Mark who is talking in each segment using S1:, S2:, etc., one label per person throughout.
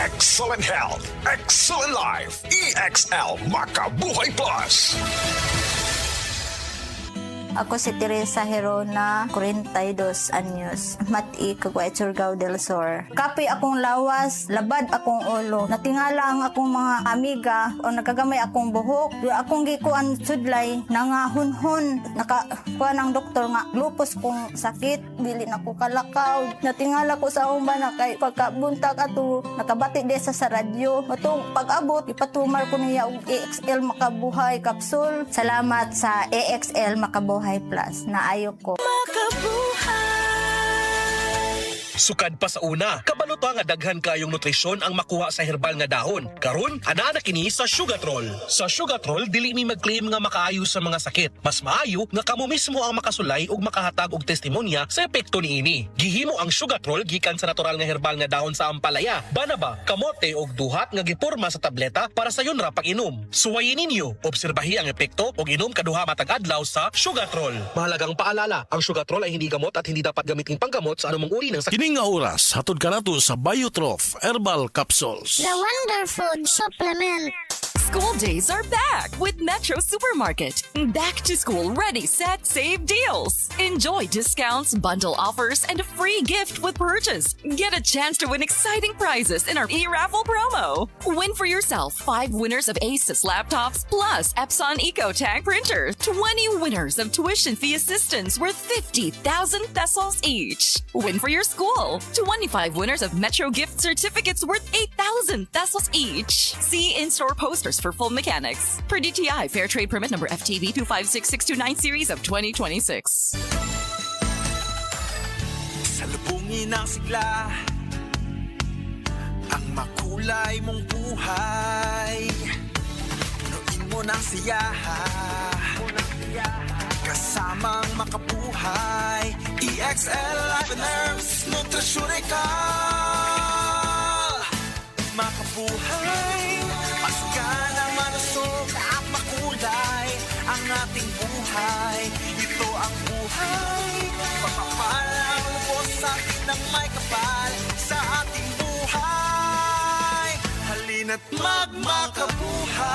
S1: Excellent health, excellent life. EXL Makabuhay Plus.
S2: Ako si Teresa Herona, 42 anyos, Mati, Caguay, Surigao del Sur. Kapi akong lawas, labad akong ulo. Natingala ang akong mga amiga o nakagamay akong buhok. Akong gikuan sudlay, nangahunhon. Nakakuha ng doktor nga, lupus kong sakit, dili na ko kalakaw. Natingala ko sa umba na kay pagkabuntag ato, nakabati desa sa radyo. Matong pag-abot, ipatumar ko niya og EXL Makabuhay Capsule. Salamat sa EXL Makabuhay Plus na ayok ko.
S3: Sukad pa sa una, kabaluto nga daghan kayong nutrisyon ang makuha sa herbal nga dahon. Karon, ana na kini sa Sugatrol. Sa Sugatrol, dili mi mag-claim nga makaayo sa mga sakit. Mas maayo nga kamo mismo ang makasulay ug makahatag og testimonya sa epekto niini. Gihimo ang Sugatrol gikan sa natural nga herbal nga dahon sa ampalaya, banaba, kamote ug duhat nga giporma sa tableta para sa yun ra pag-inom. Suwayin ninyo, obserbahi ang epekto ug inom kaduha matag adlaw sa Sugatrol. Mahalagang paalala, ang Sugatrol ay hindi gamot at hindi dapat gamitin panggamot sa anumang uri ng sakit.
S4: Kini nga oras, hatod ka nato sa Biotrof Herbal Capsules.
S5: The Wonder Food Supplement.
S6: School days are back with Metro Supermarket. Back to school ready, set, save deals. Enjoy discounts, bundle offers, and a free gift with purchase. Get a chance to win exciting prizes in our e-raffle promo. Win for yourself 5 winners of Asus laptops plus Epson EcoTag printer. 20 winners of tuition fee assistance worth 50,000 pesos each. Win for your school 25 winners of Metro gift certificates worth 8,000 pesos each. See in-store posters for full mechanics. Per DTI Fair Trade Permit number FTB 256629 series of 2026.
S7: Salubungin ang sigla, ang makulay mong buhay. Punuin mo ng siyaha, kasamang makabuhay. EXL Life and Herbs Nutritional. Makabuhay, pasigala, malusog at makulay ang ating buhay. Ito ang buhay, pagpapalang lubos sa atin ng may kapal sa ating buhay. Halina't magmakabuhay.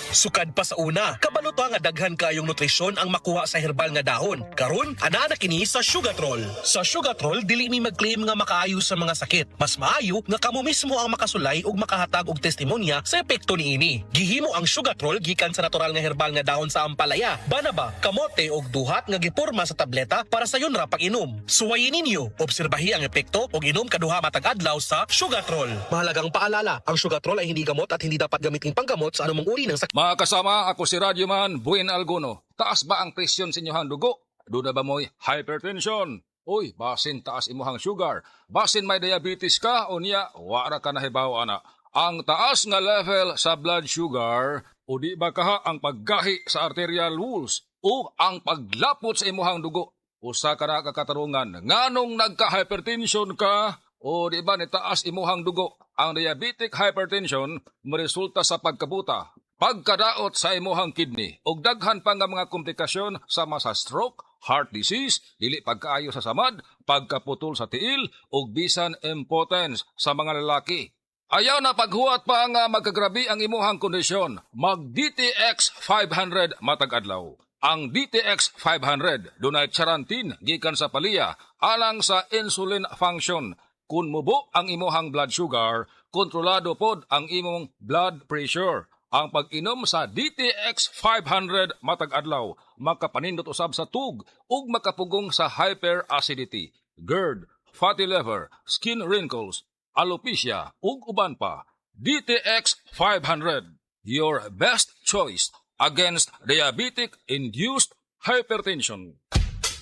S3: Sukad pa sa una, kabaluto nga daghan kayong nutrisyon ang makuha sa herbal nga dahon. Karon, ana na kini sa Sugatrol. Sa Sugatrol, dili mi mag-claim nga makaayo sa mga sakit. Mas maayo nga kamo mismo ang makasulay ug makahatag og testimonya sa epekto niini. Gihimo ang Sugatrol gikan sa natural nga herbal nga dahon sa ampalaya, banaba, kamote ug duhat nga giporma sa tableta para sa yun ra pag-inom. Suwayin ninyo, obserbahi ang epekto ug inom kaduha matag adlaw sa Sugatrol. Mahalagang paalala, ang Sugatrol ay hindi gamot at hindi dapat gamitin panggamot sa anumang uri ng sakit.
S8: Mga kasama, ako si Radyoman Buen Alguno. Taas ba ang presyon sa inyong dugo? Doon na ba mo'y hypertension? Uy, basin taas imuhang sugar. Basin may diabetes ka o niya, wara ka na hibaw ana. Ang taas nga level sa blood sugar o di ba kaha ang paggahi sa arterial walls o ang paglapot sa imuhang dugo. Usa ka na kakatarungan, nganong nagka-hypertension ka o di ba ni taas imuhang dugo? Ang diabetic hypertension maresulta sa pagkabuta, pagkadaot sa imuhang kidney ug daghan pa nga mga komplikasyon sama sa stroke, heart disease, dili pagkaayo sa samad, pagkaputol sa tiil ug bisan impotence sa mga lalaki. Ayaw na paghuwat pa nga magkagrabi ang imuhang kondisyon. Mag DTX 500 matag adlaw. Ang DTX 500 dunay charantin gikan sa palya alang sa insulin function. Kung mubo ang imuhang blood sugar, kontrolado pod ang imong blood pressure. Ang pag-inom sa DTX 500 matag adlaw makapanindot usab sa tug ug makapugong sa hyperacidity, GERD, fatty liver, skin wrinkles, alopecia ug uban pa. DTX 500, your best choice against diabetic induced hypertension.